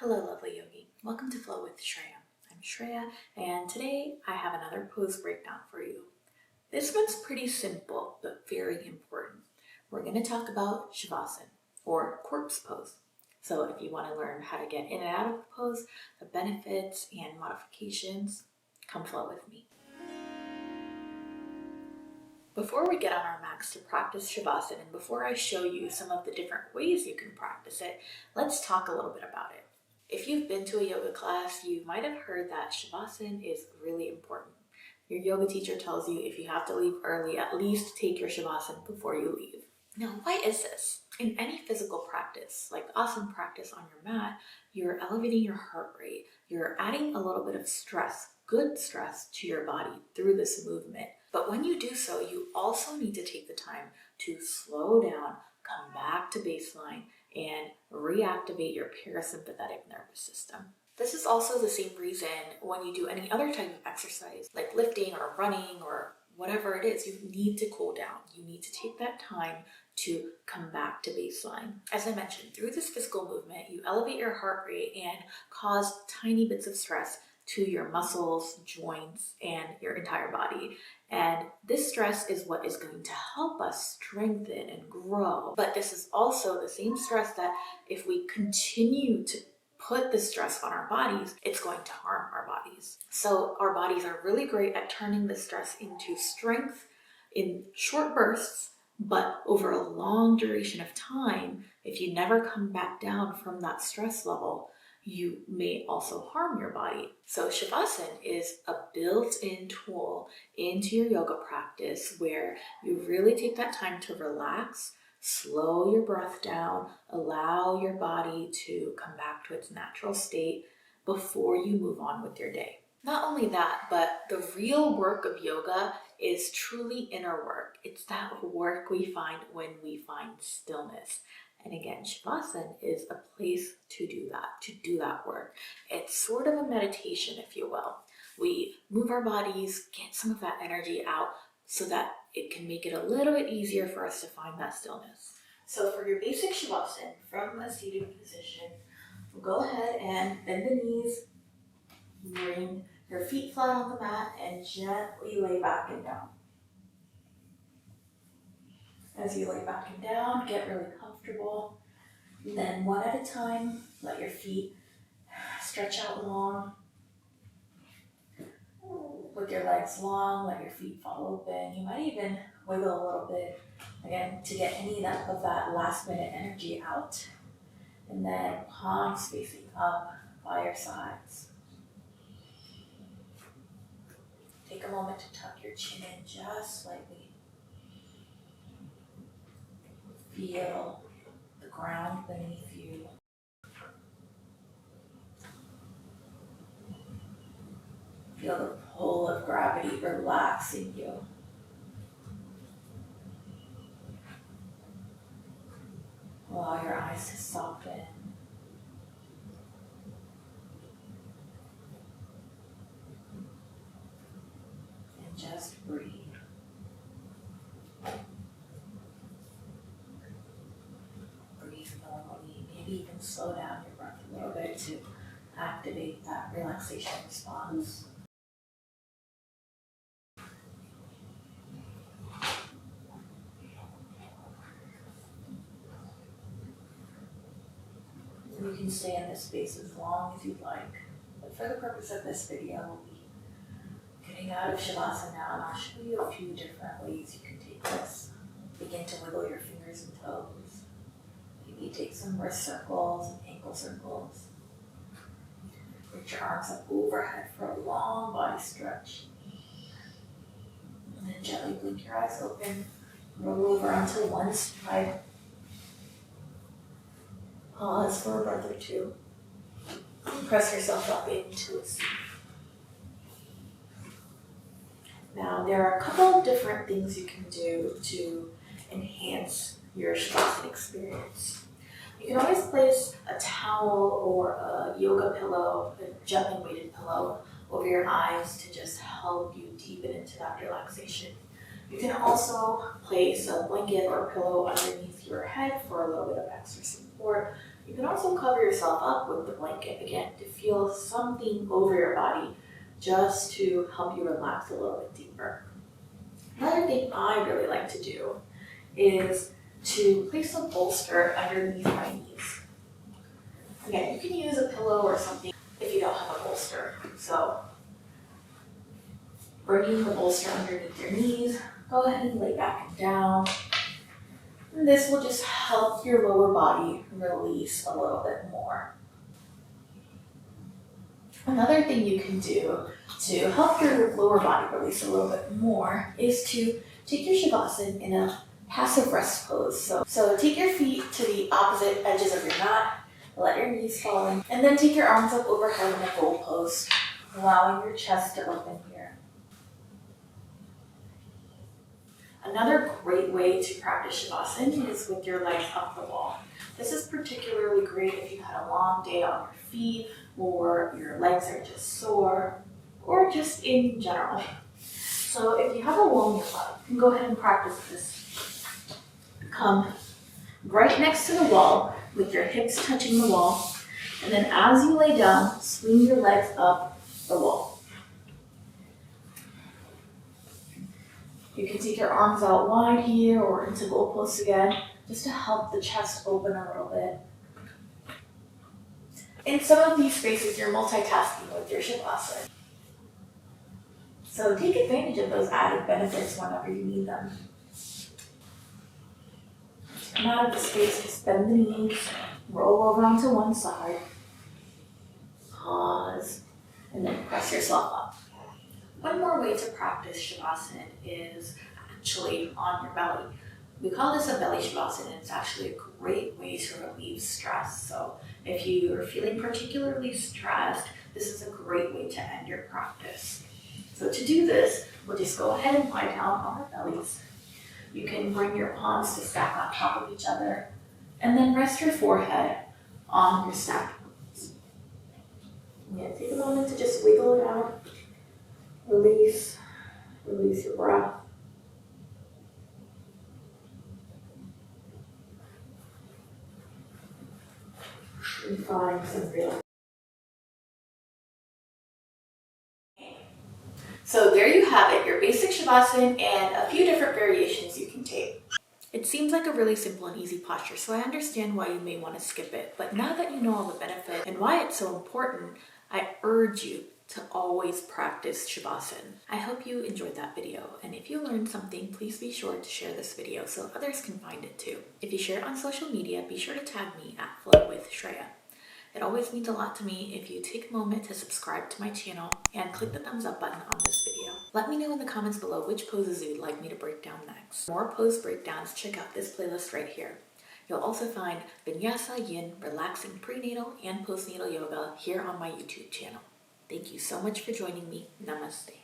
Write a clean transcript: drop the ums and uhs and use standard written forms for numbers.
Hello, lovely yogi. Welcome to Flow with Shreya. I'm Shreya, and today I have another pose breakdown for you. This one's pretty simple, but very important. We're going to talk about Savasana, or corpse pose. So if you want to learn how to get in and out of the pose, the benefits and modifications, come flow with me. Before we get on our mats to practice Shavasana, and before I show you some of the different ways you can practice it, let's talk a little bit about it. If you've been to a yoga class, you might have heard that Shavasana is really important. Your yoga teacher tells you if you have to leave early, at least take your Shavasana before you leave. Now, why is this? In any physical practice, like asana practice on your mat, you're elevating your heart rate. You're adding a little bit of stress, good stress, to your body through this movement. But when you do so, you also need to take the time to slow down, come back to baseline, and reactivate your parasympathetic nervous system. This is also the same reason when you do any other type of exercise, like lifting or running or whatever it is, you need to cool down. You need to take that time to come back to baseline. As I mentioned, through this physical movement, you elevate your heart rate and cause tiny bits of stress to your muscles, joints, and your entire body. And this stress is what is going to help us strengthen and grow. But this is also the same stress that if we continue to put the stress on our bodies, it's going to harm our bodies. So our bodies are really great at turning the stress into strength in short bursts, but over a long duration of time, if you never come back down from that stress level, you may also harm your body. So Shavasana is a built-in tool into your yoga practice where you really take that time to relax, slow your breath down, allow your body to come back to its natural state before you move on with your day. Not only that, but the real work of yoga is truly inner work. It's that work we find when we find stillness. And again, Shavasana is a place to do that work. It's sort of a meditation, if you will. We move our bodies, get some of that energy out so that it can make it a little bit easier for us to find that stillness. So for your basic Shavasana, from a seated position, we'll go ahead and bend the knees, bring your feet flat on the mat, and gently lay back and down. As you lay back and down, get really comfortable. Then one at a time, let your feet stretch out long. With your legs long, let your feet fall open. You might even wiggle a little bit, again, to get any of that last minute energy out. And then palms facing up by your sides. Take a moment to tuck your chin in just slightly. Feel the ground beneath you. Feel the pull of gravity relaxing you. Allow your eyes to soften. And just breathe. Breathe normally. Maybe even slow down your breath a little bit to activate that relaxation response. And you can stay in this space as long as you'd like. But for the purpose of this video, we'll be getting out of Shavasana now, and I'll show you a few different ways you can take this. Begin to wiggle your fingers and toes. Maybe take some wrist circles and ankle circles. Reach your arms up overhead for a long body stretch. And then gently blink your eyes open. Roll over onto one side. Pause for a breath or two. And press yourself up into a seat. Now, there are a couple of different things you can do to enhance your Shavasana experience. You can always place a towel or a yoga pillow, a jumping weighted pillow, over your eyes to just help you deepen into that relaxation. You can also place a blanket or pillow underneath your head for a little bit of extra support. You can also cover yourself up with the blanket, again, to feel something over your body, just to help you relax a little bit deeper. Another thing I really like to do is to place a bolster underneath my knees. Again, you can use a pillow or something if you don't have a bolster. So, bringing the bolster underneath your knees, go ahead and lay back and down. And this will just help your lower body release a little bit more. Another thing you can do to help your lower body release a little bit more is to take your Shavasana in a passive rest pose. So take your feet to the opposite edges of your mat, let your knees fall in, and then take your arms up overhead in a goalpost, allowing your chest to open here. Another great way to practice Shavasana is with your legs up the wall. This is particularly great if you had a long day on your feet, or your legs are just sore, or just in general. So if you have a wall in your butt, you can go ahead and practice this. Come right next to the wall with your hips touching the wall, and then as you lay down, swing your legs up the wall. You can take your arms out wide here or into goalposts again, just to help the chest open a little bit. In some of these spaces, you're multitasking with your Shavasana. So take advantage of those added benefits whenever you need them. Come out of the space, just bend the knees, roll over onto one side, pause, and then press yourself up. One more way to practice Shavasana is actually on your belly. We call this a belly Shavasana. It's actually a great way to relieve stress. So if you are feeling particularly stressed, this is a great way to end your practice. So to do this, we'll just go ahead and lie down on our bellies. You can bring your palms to stack on top of each other, and then rest your forehead on your stacked palms. Yeah, take a moment to just wiggle it out. Release your breath. And find some relaxation. So there you have it, your basic Shavasana and a few different variations you can take. It seems like a really simple and easy posture, so I understand why you may want to skip it. But now that you know all the benefits and why it's so important, I urge you to always practice Savasana. I hope you enjoyed that video, and if you learned something, please be sure to share this video so others can find it too. If you share it on social media, be sure to tag me at Flow with Shreya. It always means a lot to me if you take a moment to subscribe to my channel and click the thumbs up button on this video. Let me know in the comments below which poses you'd like me to break down next. For more pose breakdowns, check out this playlist right here. You'll also find Vinyasa Yin, relaxing prenatal and postnatal yoga here on my YouTube channel. Thank you so much for joining me. Namaste.